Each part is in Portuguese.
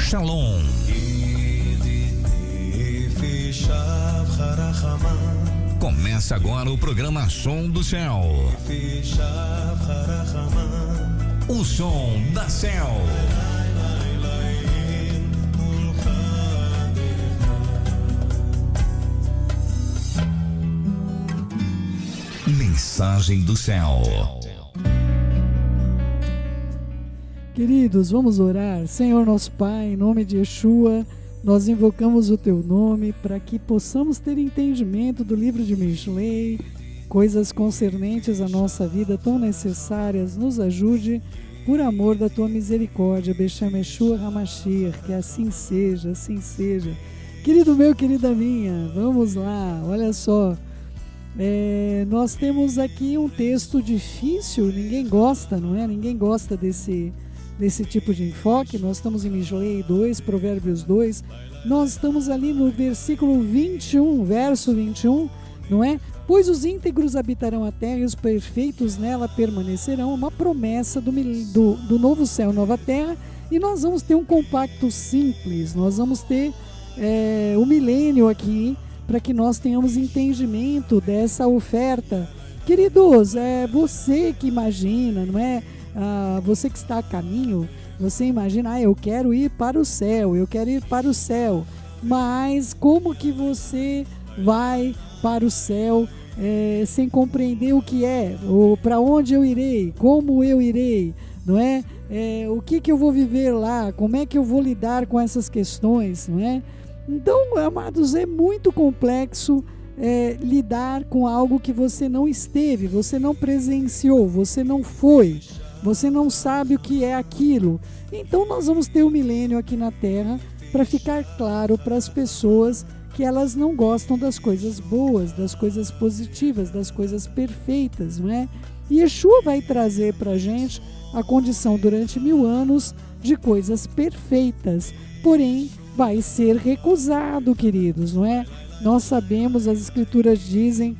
Shalom. Começa agora o programa Som do Céu. O som da Céu. Mensagem do Céu. Queridos, vamos orar. Senhor nosso Pai, em nome de Yeshua, nós invocamos o Teu nome para que possamos ter entendimento do livro de Mishlei, coisas concernentes à nossa vida tão necessárias. Nos ajude por amor da Tua misericórdia. Beshem Yeshua HaMashiach, que assim seja, assim seja. Querido meu, querida minha, vamos lá, olha só. Nós temos aqui um texto difícil, ninguém gosta, não é? Ninguém gosta desse tipo de enfoque. Nós estamos em Mishlei 2, Provérbios 2, nós estamos ali no versículo 21, verso 21, não é? Pois os íntegros habitarão a terra e os perfeitos nela permanecerão, uma promessa do novo céu, nova terra, e nós vamos ter um compacto simples, nós vamos ter o milênio aqui, para que nós tenhamos entendimento dessa oferta. Queridos, é você que imagina, não é? Você que está a caminho, você imagina, eu quero ir para o céu, eu quero ir para o céu. Mas como que você vai para o céu sem compreender o que é, ou para onde eu irei, como eu irei, não é? O que eu vou viver lá, como é que eu vou lidar com essas questões, não é? Então, amados, é muito complexo lidar com algo que você não esteve, você não presenciou, você não foi, você não sabe o que é aquilo. Então, nós vamos ter um milênio aqui na Terra para ficar claro para as pessoas que elas não gostam das coisas boas, das coisas positivas, das coisas perfeitas, não é? E Yeshua vai trazer para a gente a condição durante 1000 anos de coisas perfeitas, porém, vai ser recusado, queridos, não é? Nós sabemos, as escrituras dizem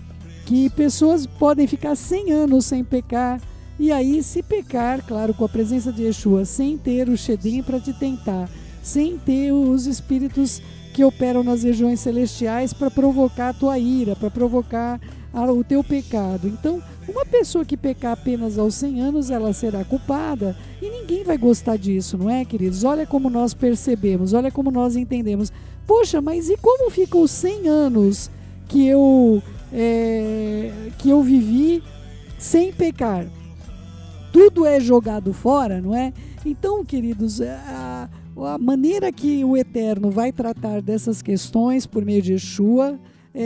que pessoas podem ficar 100 anos sem pecar, e aí se pecar, claro, com a presença de Yeshua, sem ter o Shedim para te tentar, sem ter os espíritos que operam nas regiões celestiais para provocar a tua ira, para provocar o teu pecado. Então, uma pessoa que pecar apenas aos 100 anos, ela será culpada, e ninguém vai gostar disso, não é, queridos? Olha como nós percebemos, olha como nós entendemos. Poxa, mas e como ficam os 100 anos que eu vivi sem pecar? Tudo é jogado fora, não é? Então, queridos, a maneira que o Eterno vai tratar dessas questões por meio de Yeshua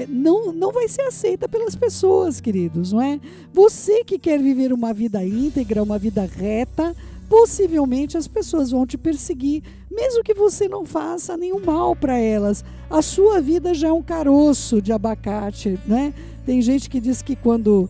não vai ser aceita pelas pessoas, queridos, não é? Você que quer viver uma vida íntegra, uma vida reta, possivelmente as pessoas vão te perseguir, mesmo que você não faça nenhum mal para elas. A sua vida já é um caroço de abacate, né? Tem gente que diz que quando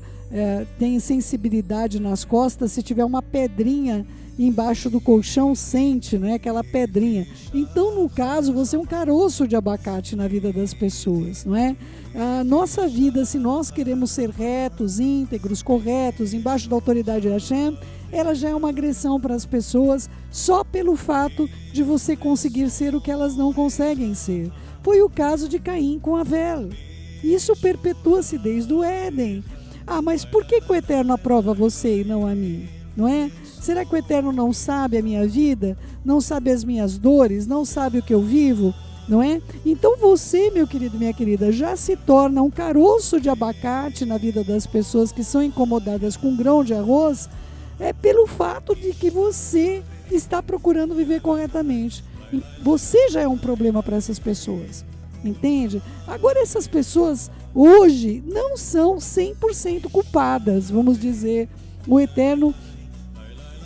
tem sensibilidade nas costas, se tiver uma pedrinha embaixo do colchão, sente, né, aquela pedrinha. Então, no caso, você é um caroço de abacate na vida das pessoas, não é? A nossa vida, se nós queremos ser retos, íntegros, corretos, embaixo da autoridade de Hashem, ela já é uma agressão para as pessoas só pelo fato de você conseguir ser o que elas não conseguem ser. Foi o caso de Caim com Avel. Isso perpetua-se desde o Éden. Mas por que o Eterno aprova você e não a mim? Não é? Será que o Eterno não sabe a minha vida? Não sabe as minhas dores? Não sabe o que eu vivo? Não é? Então você, meu querido, minha querida, já se torna um caroço de abacate na vida das pessoas que são incomodadas com grão de arroz, pelo fato de que você está procurando viver corretamente. Você já é um problema para essas pessoas, entende? Agora, essas pessoas hoje não são 100% culpadas, vamos dizer. O Eterno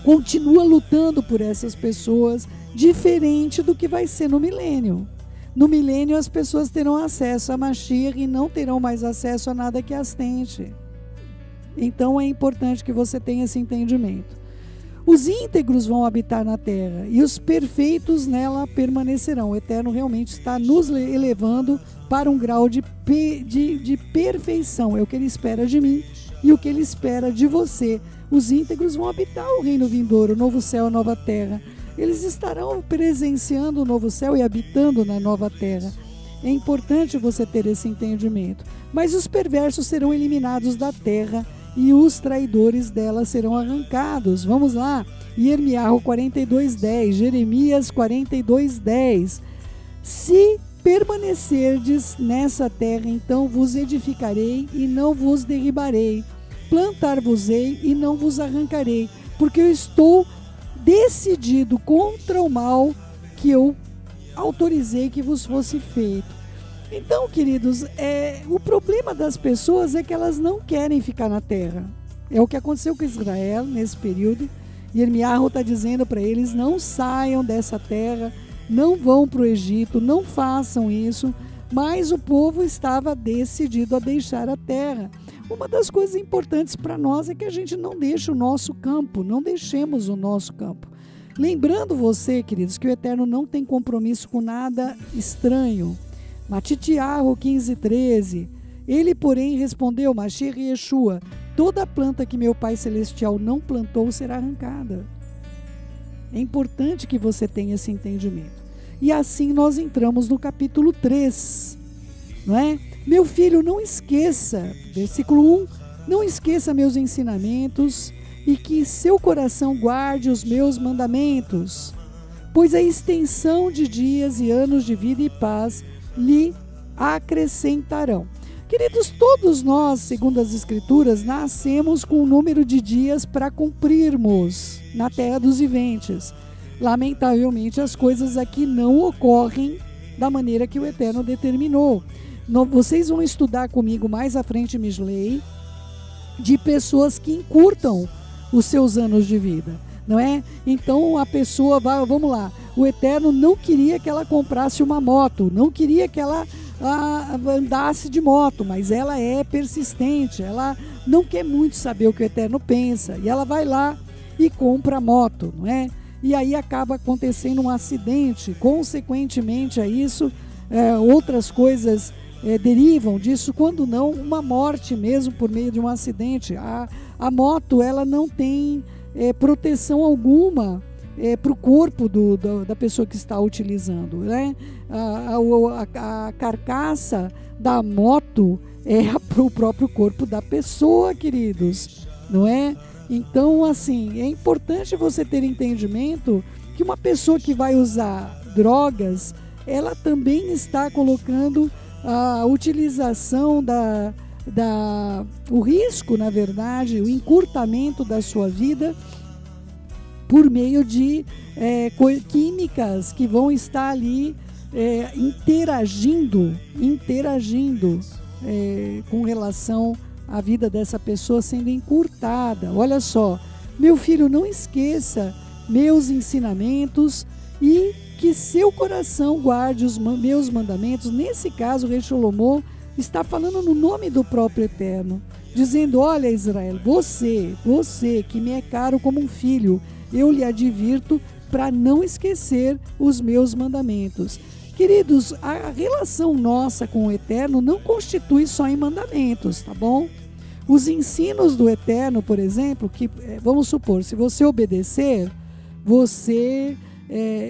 continua lutando por essas pessoas, diferente do que vai ser no milênio. No milênio as pessoas terão acesso a Mashiach e não terão mais acesso a nada que as tente. Então é importante que você tenha esse entendimento. Os íntegros vão habitar na terra e os perfeitos nela permanecerão. O Eterno realmente está nos elevando para um grau de perfeição. É o que Ele espera de mim e o que Ele espera de você. Os íntegros vão habitar o reino vindouro, o novo céu, a nova terra. eles estarão presenciando o novo céu e habitando na nova terra. É importante você ter esse entendimento. Mas os perversos serão eliminados da terra e os traidores dela serão arrancados. Vamos lá, Irmiarro 42:10, Jeremias 42:10. Se permanecerdes nessa terra, então vos edificarei e não vos derribarei. Plantar-vos-ei e não vos arrancarei, porque eu estou decidido contra o mal que eu autorizei que vos fosse feito. Então, queridos, o problema das pessoas é que elas não querem ficar na terra. É o que aconteceu com Israel nesse período. E Irmiarro está dizendo para eles: não saiam dessa terra, não vão para o Egito, não façam isso. Mas o povo estava decidido a deixar a terra. Uma das coisas importantes para nós é que a gente não deixe o nosso campo, não deixemos o nosso campo. Lembrando você, queridos, que o Eterno não tem compromisso com nada estranho. Matitiarro 15:13. Ele, porém, respondeu, Mashiach Yeshua: toda planta que meu Pai Celestial não plantou será arrancada. É importante que você tenha esse entendimento. E assim nós entramos no capítulo 3, não é? Meu filho, não esqueça, versículo 1, não esqueça meus ensinamentos e que seu coração guarde os meus mandamentos, pois a extensão de dias e anos de vida e paz lhe acrescentarão. Queridos, todos nós, segundo as Escrituras, nascemos com um número de dias para cumprirmos na terra dos viventes. Lamentavelmente, as coisas aqui não ocorrem da maneira que o Eterno determinou. Vocês vão estudar comigo mais à frente, Mishlei, de pessoas que encurtam os seus anos de vida, não é? Então a pessoa vai, vamos lá, o Eterno não queria que ela comprasse uma moto, não queria que ela andasse de moto, mas ela é persistente, ela não quer muito saber o que o Eterno pensa, e ela vai lá e compra a moto, não é? E aí acaba acontecendo um acidente, consequentemente a isso, outras coisas derivam disso, quando não uma morte mesmo por meio de um acidente. A moto, ela não tem proteção alguma para o corpo da pessoa que está utilizando, né? A carcaça da moto é para o próprio corpo da pessoa, queridos, não é? Então, assim, é importante você ter entendimento que uma pessoa que vai usar drogas, ela também está colocando a utilização o risco, na verdade, o encurtamento da sua vida por meio de químicas que vão estar ali interagindo com relação à vida dessa pessoa sendo encurtada. Olha só, meu filho, não esqueça meus ensinamentos e que seu coração guarde os meus mandamentos. Nesse caso, o rei Shlomo está falando no nome do próprio Eterno, dizendo: olha, Israel, você que me é caro como um filho, eu lhe advirto para não esquecer os meus mandamentos. Queridos, a relação nossa com o Eterno não constitui só em mandamentos, tá bom? Os ensinos do Eterno, por exemplo, que vamos supor, se você obedecer, você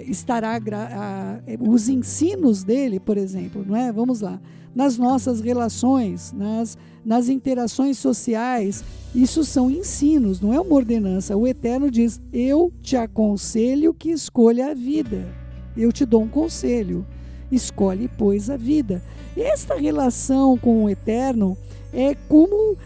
estará os ensinos dele, por exemplo, não é? Vamos lá, nas nossas relações, nas interações sociais, isso são ensinos, não é uma ordenança. O Eterno diz: eu te aconselho que escolha a vida, eu te dou um conselho, escolhe, pois, a vida. Esta relação com o Eterno é como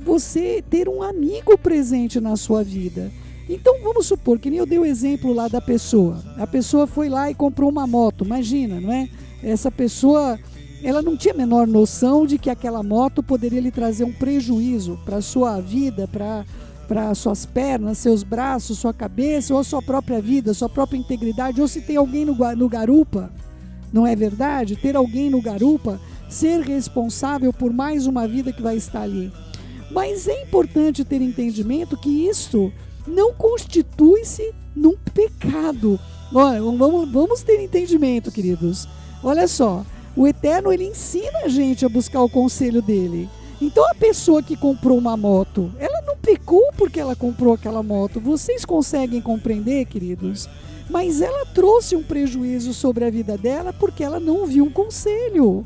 você ter um amigo presente na sua vida. Então vamos supor, que nem eu dei o exemplo lá da pessoa. A pessoa foi lá e comprou uma moto, imagina, não é? Essa pessoa, ela não tinha a menor noção de que aquela moto poderia lhe trazer um prejuízo para a sua vida, para suas pernas, seus braços, sua cabeça, ou a sua própria vida, sua própria integridade, ou se tem alguém no garupa, não é verdade? Ter alguém no garupa, ser responsável por mais uma vida que vai estar ali. Mas é importante ter entendimento que isso não constitui-se num pecado. Olha, vamos ter entendimento, queridos. Olha só, o Eterno, ele ensina a gente a buscar o conselho dele. Então a pessoa que comprou uma moto, ela não pecou porque ela comprou aquela moto. Vocês conseguem compreender, queridos? mas ela trouxe um prejuízo sobre a vida dela porque ela não ouviu um conselho.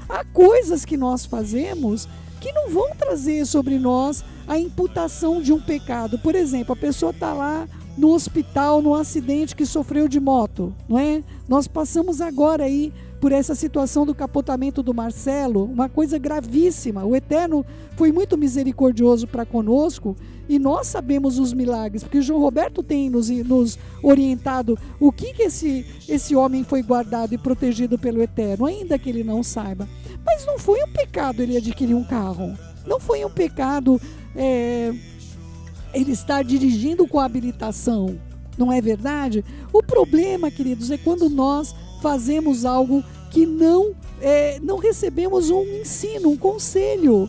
Há coisas que nós fazemos que não vão trazer sobre nós a imputação de um pecado. Por exemplo, a pessoa está lá no hospital, no acidente que sofreu de moto, não é? Nós passamos agora aí por essa situação do capotamento do Marcelo, uma coisa gravíssima. O Eterno foi muito misericordioso para conosco e nós sabemos os milagres, porque o João Roberto tem nos orientado o que esse homem foi guardado e protegido pelo Eterno, ainda que ele não saiba. Mas não foi um pecado ele adquirir um carro, não foi um pecado ele estar dirigindo com habilitação, não é verdade? O problema, queridos, é quando nós fazemos algo que não recebemos um ensino, um conselho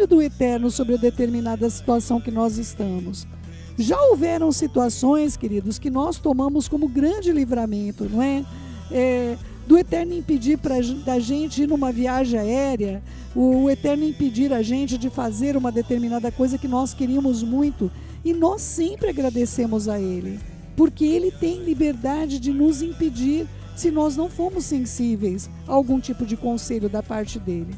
do Eterno sobre a determinada situação que nós estamos. Já houveram situações, queridos, que nós tomamos como grande livramento, não é? Do Eterno impedir da gente ir numa viagem aérea, o Eterno impedir a gente de fazer uma determinada coisa que nós queríamos muito, e nós sempre agradecemos a Ele, porque Ele tem liberdade de nos impedir se nós não formos sensíveis a algum tipo de conselho da parte dEle.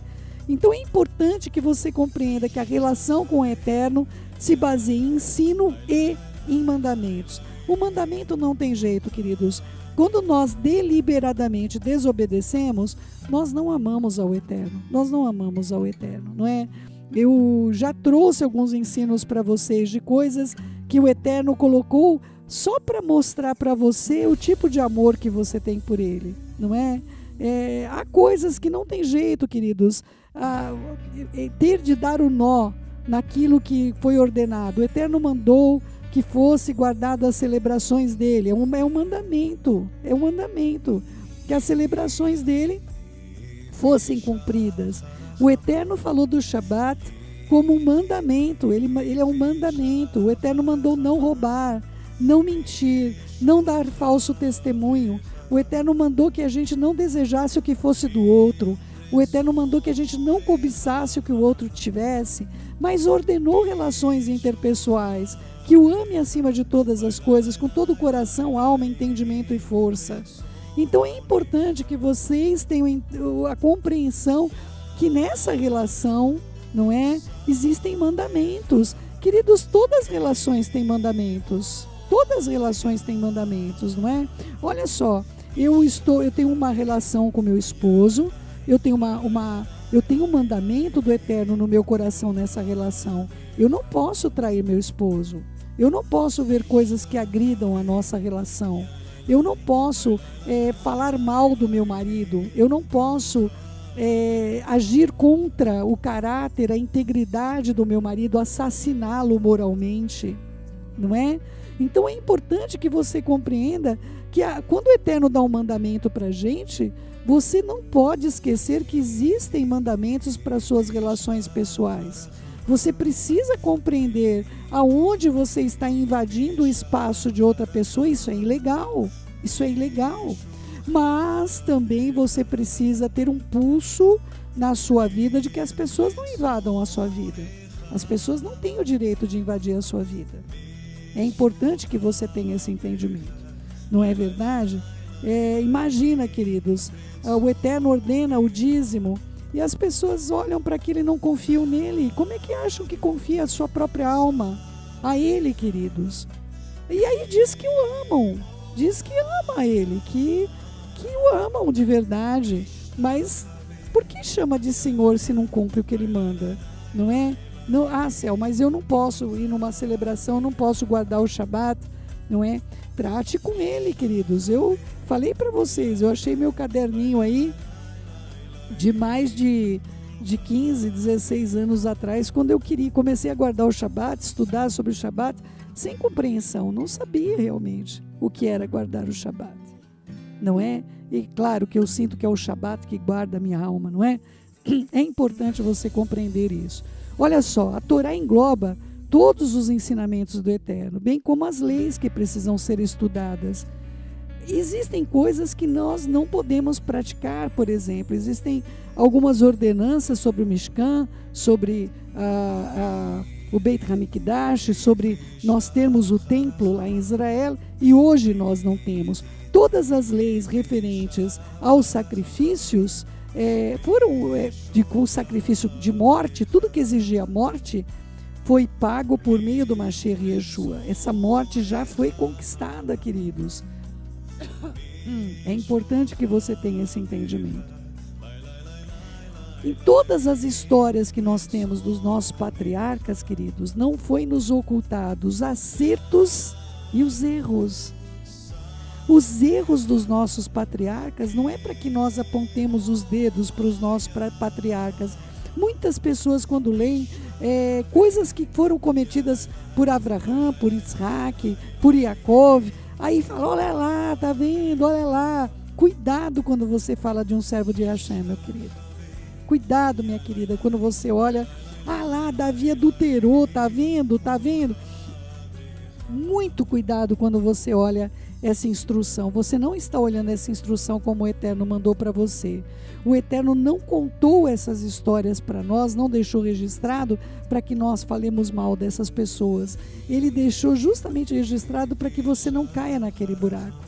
Então é importante que você compreenda que a relação com o Eterno se baseia em ensino e em mandamentos. O mandamento não tem jeito, queridos. Quando nós deliberadamente desobedecemos, nós não amamos ao Eterno. Nós não amamos ao Eterno, não é? Eu já trouxe alguns ensinos para vocês de coisas que o Eterno colocou só para mostrar para você o tipo de amor que você tem por Ele, não é? Há coisas que não tem jeito, queridos, ter de dar o nó naquilo que foi ordenado. O Eterno mandou que fosse guardado as celebrações dele, é um mandamento, que as celebrações dele fossem cumpridas. O Eterno falou do Shabat como um mandamento, ele é um mandamento. O Eterno mandou não roubar, não mentir, não dar falso testemunho. O Eterno mandou que a gente não desejasse o que fosse do outro. O Eterno mandou que a gente não cobiçasse o que o outro tivesse, mas ordenou relações interpessoais, que o ame acima de todas as coisas, com todo o coração, alma, entendimento e força. Então é importante que vocês tenham a compreensão que nessa relação, não é? Existem mandamentos. Queridos, todas as relações têm mandamentos. Todas as relações têm mandamentos, não é? Olha só, eu tenho uma relação com meu esposo, eu tenho um mandamento do Eterno no meu coração nessa relação. Eu não posso trair meu esposo. Eu não posso ver coisas que agridam a nossa relação. Eu não posso falar mal do meu marido. Eu não posso agir contra o caráter, a integridade do meu marido, assassiná-lo moralmente, não é? Então é importante que você compreenda que quando o Eterno dá um mandamento para a gente, você não pode esquecer que existem mandamentos para suas relações pessoais. Você precisa compreender aonde você está invadindo o espaço de outra pessoa. Isso é ilegal. Mas também você precisa ter um pulso na sua vida de que as pessoas não invadam a sua vida. As pessoas não têm o direito de invadir a sua vida. É importante que você tenha esse entendimento. Não é verdade? Imagina, queridos, o Eterno ordena o dízimo e as pessoas olham para aquilo e não confiam nele. Como é que acham que confia a sua própria alma a ele, queridos? E aí diz que o amam. Diz que ama ele, que o amam de verdade. Mas por que chama de Senhor se não cumpre o que ele manda? Não é? Não, Céu, mas eu não posso ir numa celebração, não posso guardar o Shabat, não é? Trate com ele, queridos. Eu falei para vocês, eu achei meu caderninho aí de mais de 15, 16 anos atrás, quando eu comecei a guardar o Shabat, estudar sobre o Shabat, sem compreensão, não sabia realmente o que era guardar o Shabat, não é? E claro que eu sinto que é o Shabat que guarda a minha alma, não é? É importante você compreender isso. Olha só, a Torá engloba todos os ensinamentos do Eterno, bem como as leis que precisam ser estudadas. Existem coisas que nós não podemos praticar, por exemplo, existem algumas ordenanças sobre o Mishkan, sobre o Beit HaMikdash, sobre nós termos o templo lá em Israel, e hoje nós não temos. Todas as leis referentes aos sacrifícios com o sacrifício de morte, tudo que exigia morte, foi pago por meio do Mashiach Yeshua. Essa morte já foi conquistada, queridos. É importante que você tenha esse entendimento. Em todas as histórias que nós temos dos nossos patriarcas, queridos, não foi nos ocultado os acertos e os erros. Os erros dos nossos patriarcas não é para que nós apontemos os dedos para os nossos patriarcas. Muitas pessoas, quando leem coisas que foram cometidas por Abraham, por Isaac, por Jacob, aí falam, olha lá, tá vendo, olha lá. Cuidado quando você fala de um servo de Hashem, meu querido. Cuidado, minha querida, quando você olha, lá, Davi adulterou, tá vendo, tá vendo? Muito cuidado quando você olha essa instrução. Você não está olhando essa instrução como o Eterno mandou para você. O Eterno não contou essas histórias para nós, não deixou registrado para que nós falemos mal dessas pessoas. Ele deixou justamente registrado para que você não caia naquele buraco.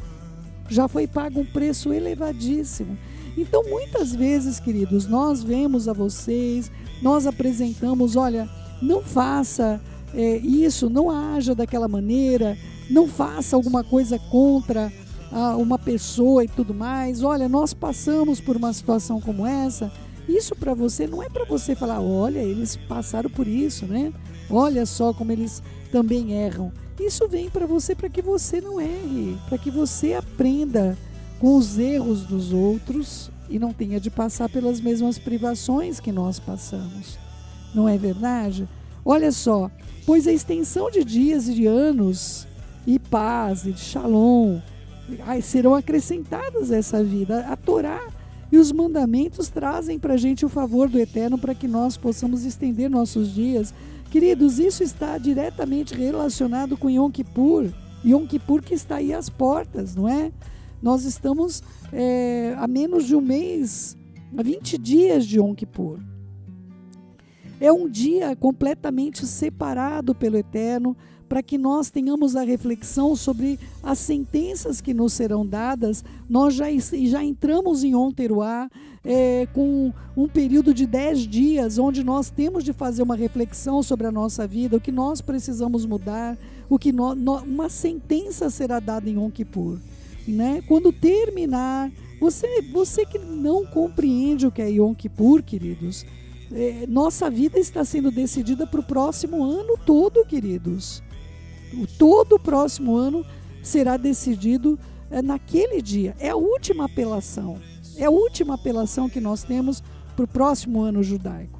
Já foi pago um preço elevadíssimo. Então, muitas vezes, queridos, nós vemos a vocês, nós apresentamos, olha, não faça isso, não haja daquela maneira, não faça alguma coisa contra uma pessoa e tudo mais. Olha, nós passamos por uma situação como essa. Isso para você não é para você falar, olha, eles passaram por isso, né? Olha só como eles também erram. Isso vem para você para que você não erre, para que você aprenda com os erros dos outros e não tenha de passar pelas mesmas privações que nós passamos. Não é verdade? Olha só, pois a extensão de dias e de anos e paz e de shalom serão acrescentadas a essa vida. A Torá e os mandamentos trazem para a gente o favor do Eterno para que nós possamos estender nossos dias. Queridos, isso está diretamente relacionado com Yom Kippur. Yom Kippur que está aí às portas, não é? Nós estamos a menos de um mês, a 20 dias de Yom Kippur. É um dia completamente separado pelo Eterno para que nós tenhamos a reflexão sobre as sentenças que nos serão dadas. Nós já entramos em Yom Teruah com um período de 10 dias, onde nós temos de fazer uma reflexão sobre a nossa vida, o que nós precisamos mudar, uma sentença será dada em Yom Kippur. Né? Quando terminar, você que não compreende o que é Yom Kippur, queridos, nossa vida está sendo decidida para o próximo ano todo, queridos. Todo o próximo ano será decidido naquele dia. É a última apelação. É a última apelação que nós temos para o próximo ano judaico.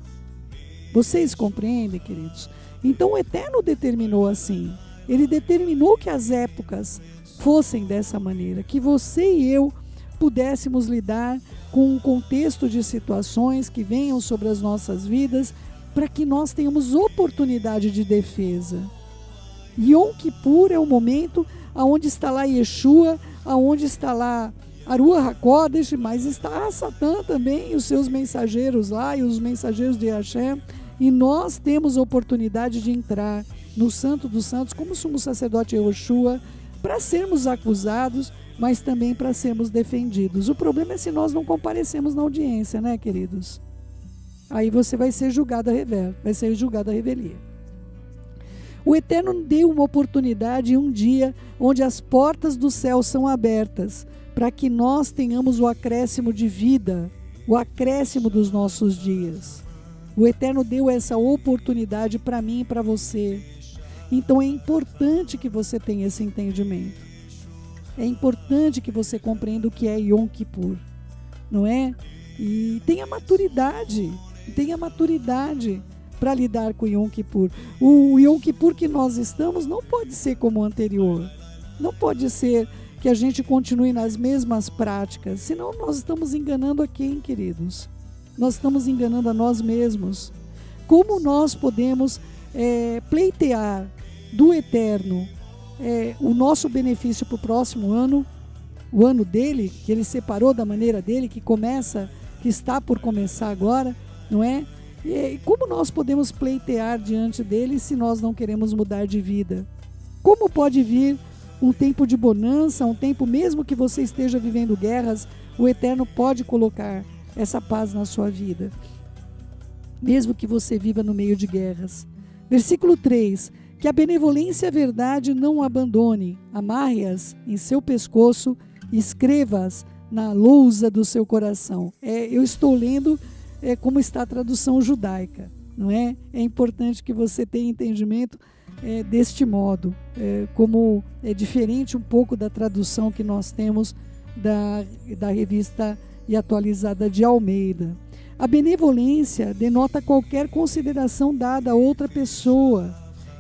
Vocês compreendem, queridos? Então o Eterno determinou assim. Ele determinou que as épocas fossem dessa maneira, que você e eu pudéssemos lidar com um contexto de situações que venham sobre as nossas vidas, para que nós tenhamos oportunidade de defesa. Yom Kippur é o momento onde está lá Yeshua, onde está lá Aruach HaKodesh, mas está Satã também, os seus mensageiros lá e os mensageiros de Hashem, e nós temos a oportunidade de entrar no Santo dos Santos como sumo sacerdote Yeshua, para sermos acusados, mas também para sermos defendidos. O problema é se nós não comparecemos na audiência, né, queridos? Aí você vai ser julgado a revelia. O Eterno deu uma oportunidade, um dia, onde as portas do céu são abertas, para que nós tenhamos o acréscimo de vida, o acréscimo dos nossos dias. O Eterno deu essa oportunidade para mim e para você. Então é importante que você tenha esse entendimento. É importante que você compreenda o que é Yom Kippur, não é? E tenha maturidade para lidar com o Yom Kippur. O Yom Kippur que nós estamos não pode ser como o anterior. Não pode ser que a gente continue nas mesmas práticas, senão nós estamos enganando a quem, queridos? Nós estamos enganando a nós mesmos. Como nós podemos pleitear do Eterno o nosso benefício para o próximo ano, o ano dele, que ele separou da maneira dele, que está por começar agora, não é? E como nós podemos pleitear diante dele se nós não queremos mudar de vida? Como pode vir um tempo de bonança, um tempo mesmo que você esteja vivendo guerras, o Eterno pode colocar essa paz na sua vida, mesmo que você viva no meio de guerras. Versículo 3, que a benevolência e a verdade não o abandone, amarre-as em seu pescoço e escreva-as na lousa do seu coração. Eu estou lendo como está a tradução judaica, não é? É importante que você tenha entendimento deste modo, como é diferente um pouco da tradução que nós temos da revista e atualizada de Almeida. A benevolência denota qualquer consideração dada a outra pessoa,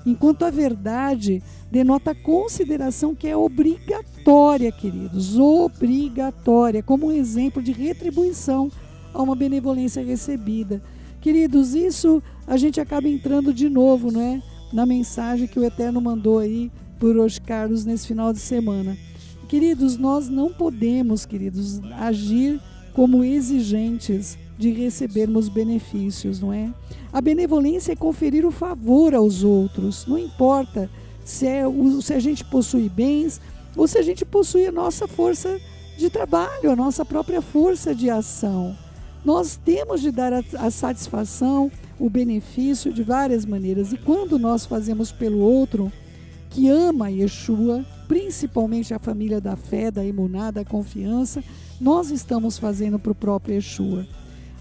enquanto a verdade denota a consideração que é obrigatória, queridos, obrigatória, como um exemplo de retribuição a uma benevolência recebida. Queridos, isso a gente acaba entrando de novo, não é? Na mensagem que o Eterno mandou aí por Os Carlos nesse final de semana. Queridos, nós não podemos, queridos, agir como exigentes de recebermos benefícios, não é? A benevolência é conferir o favor aos outros, não importa se a gente possui bens ou se a gente possui a nossa força de trabalho, a nossa própria força de ação. Nós temos de dar a satisfação, o benefício de várias maneiras. E quando nós fazemos pelo outro, que ama Yeshua, principalmente a família da fé, da emuná, da confiança, nós estamos fazendo para o próprio Yeshua.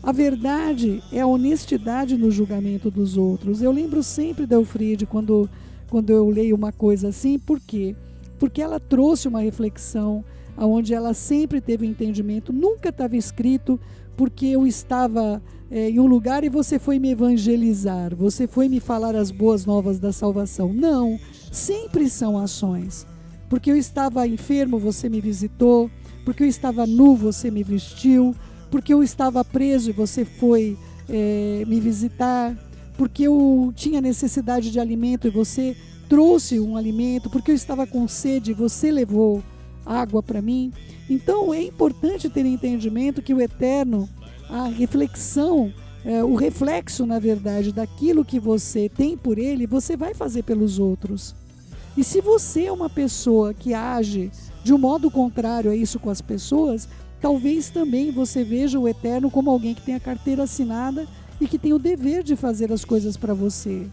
A verdade é a honestidade no julgamento dos outros. Eu lembro sempre da Elfriede quando eu leio uma coisa assim. Por quê? Porque ela trouxe uma reflexão onde ela sempre teve entendimento. Nunca estava escrito porque eu estava em um lugar e você foi me evangelizar, você foi me falar as boas novas da salvação. Não, sempre são ações. Porque eu estava enfermo, você me visitou. Porque eu estava nu, você me vestiu. Porque eu estava preso e você foi me visitar. Porque eu tinha necessidade de alimento e você trouxe um alimento. Porque eu estava com sede e você levou água para mim. Então é importante ter entendimento que o Eterno, a reflexão, o reflexo, na verdade, daquilo que você tem por ele, você vai fazer pelos outros. E se você é uma pessoa que age de um modo contrário a isso com as pessoas, talvez também você veja o Eterno como alguém que tem a carteira assinada e que tem o dever de fazer as coisas para você.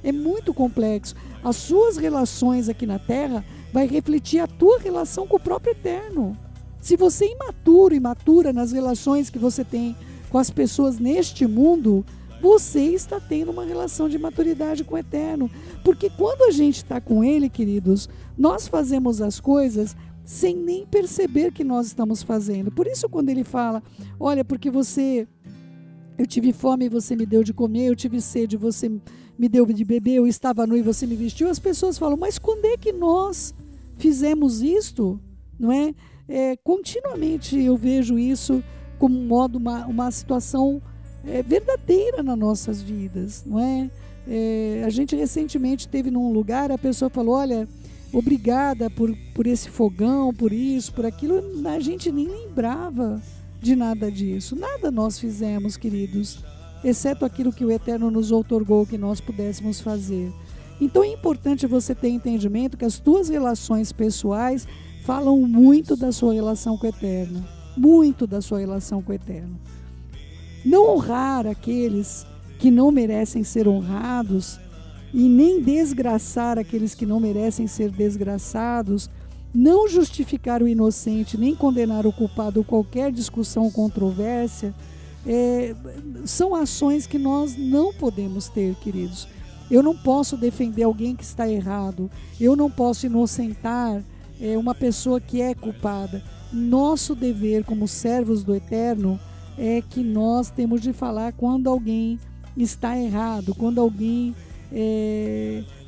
É muito complexo. As suas relações aqui na Terra vai refletir a tua relação com o próprio Eterno. Se você é imatura nas relações que você tem com as pessoas neste mundo, você está tendo uma relação de maturidade com o Eterno. Porque quando a gente está com Ele, queridos, nós fazemos as coisas sem nem perceber que nós estamos fazendo. Por isso, quando Ele fala, olha, porque eu tive fome e você me deu de comer, eu tive sede e você me deu de beber, eu estava nu e você me vestiu, as pessoas falam, mas quando é que nós fizemos isto? Não é? Continuamente eu vejo isso como um modo, uma situação verdadeira nas nossas vidas, não é? A gente recentemente esteve num lugar, a pessoa falou, olha, obrigada por esse fogão, por isso, por aquilo. A gente nem lembrava de nada disso. Nada nós fizemos, queridos, exceto aquilo que o Eterno nos outorgou que nós pudéssemos fazer. Então é importante você ter entendimento que as tuas relações pessoais falam muito da sua relação com o Eterno. Muito da sua relação com o Eterno. Não honrar aqueles que não merecem ser honrados e nem desgraçar aqueles que não merecem ser desgraçados, não justificar o inocente, nem condenar o culpado ou qualquer discussão ou controvérsia, são ações que nós não podemos ter, queridos. Eu não posso defender alguém que está errado, eu não posso inocentar uma pessoa que é culpada. Nosso dever como servos do Eterno é que nós temos de falar quando alguém está errado, quando alguém...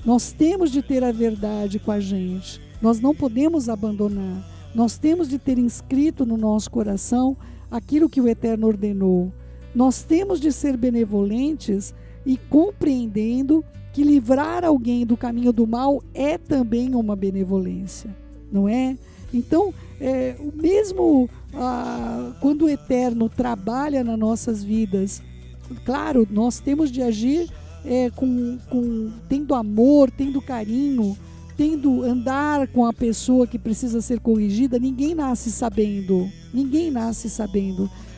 nós temos de ter a verdade com a gente, nós não podemos abandonar, nós temos de ter inscrito no nosso coração aquilo que o Eterno ordenou. Nós temos de ser benevolentes e compreendendo que livrar alguém do caminho do mal é também uma benevolência, não é? Então, mesmo quando o Eterno trabalha nas nossas vidas claro, nós temos de agir tendo amor, tendo carinho, tendo andar com a pessoa que precisa ser corrigida. Ninguém nasce sabendo.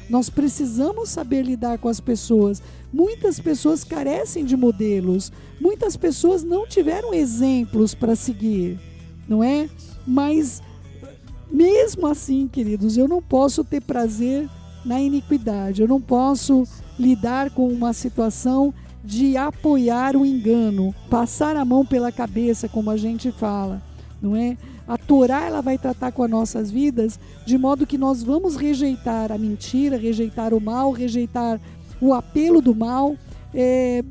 Nós precisamos saber lidar com as pessoas. Muitas pessoas carecem de modelos. Muitas pessoas não tiveram exemplos para seguir, não é? Mas, mesmo assim, queridos, eu não posso ter prazer na iniquidade. Eu não posso lidar com uma situação de apoiar o engano, passar a mão pela cabeça, como a gente fala, não é? A Torá, ela vai tratar com as nossas vidas de modo que nós vamos rejeitar a mentira, rejeitar o mal, rejeitar o apelo do mal,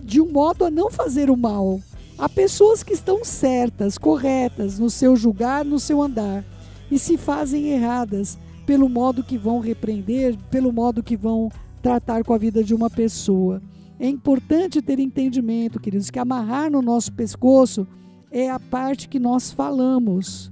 de um modo a não fazer o mal. Há pessoas que estão certas, corretas no seu julgar, no seu andar, e se fazem erradas pelo modo que vão repreender, pelo modo que vão tratar com a vida de uma pessoa. É importante ter entendimento, queridos, que amarrar no nosso pescoço é a parte que nós falamos.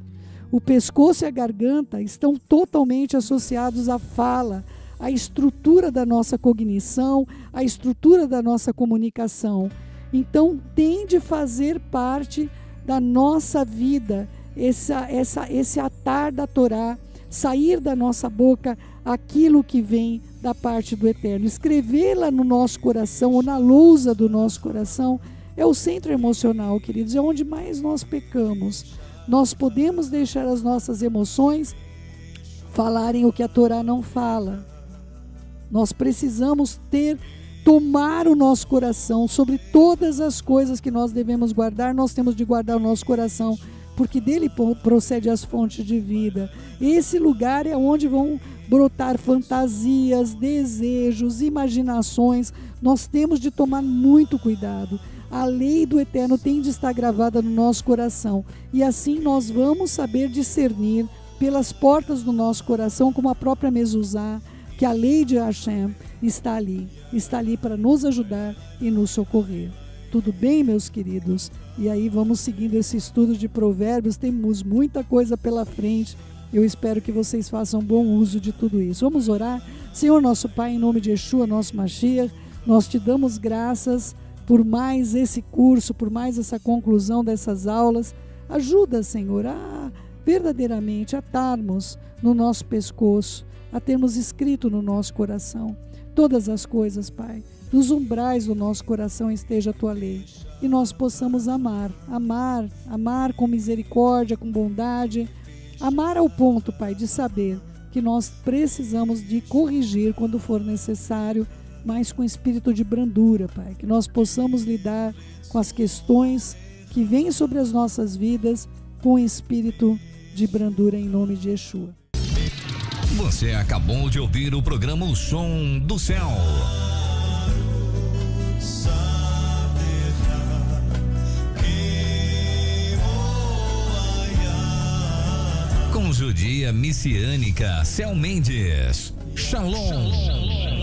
O pescoço e a garganta estão totalmente associados à fala, à estrutura da nossa cognição, à estrutura da nossa comunicação. Então, tem de fazer parte da nossa vida esse atar da Torá, sair da nossa boca aquilo que vem da parte do Eterno. Escrevê-la no nosso coração, ou na lousa do nosso coração, é o centro emocional, queridos, é onde mais nós pecamos. Nós podemos deixar as nossas emoções falarem o que a Torá não fala. Nós precisamos tomar o nosso coração sobre todas as coisas que nós devemos guardar. Nós temos de guardar o nosso coração, porque dele procede as fontes de vida. Esse lugar é onde vão brotar fantasias, desejos, imaginações. Nós temos de tomar muito cuidado. A lei do Eterno tem de estar gravada no nosso coração, e assim nós vamos saber discernir pelas portas do nosso coração, como a própria Mezuzá, que a lei de Hashem está ali para nos ajudar e nos socorrer. Tudo bem, meus queridos? E aí vamos seguindo esse estudo de Provérbios. Temos muita coisa pela frente. Eu espero que vocês façam bom uso de tudo isso. Vamos orar? Senhor nosso Pai, em nome de Yeshua, nosso Mashiach, nós te damos graças por mais esse curso, por mais essa conclusão dessas aulas. Ajuda, Senhor, a verdadeiramente atarmos no nosso pescoço, a termos escrito no nosso coração todas as coisas, Pai. Nos umbrais do nosso coração esteja a Tua lei, e nós possamos amar com misericórdia, com bondade, amar ao ponto, Pai, de saber que nós precisamos de corrigir quando for necessário, mas com espírito de brandura, Pai, que nós possamos lidar com as questões que vêm sobre as nossas vidas com espírito de brandura, em nome de Yeshua. Você acabou de ouvir o programa O Som do Céu. Com judia messiânica Céu Mendes. Shalom.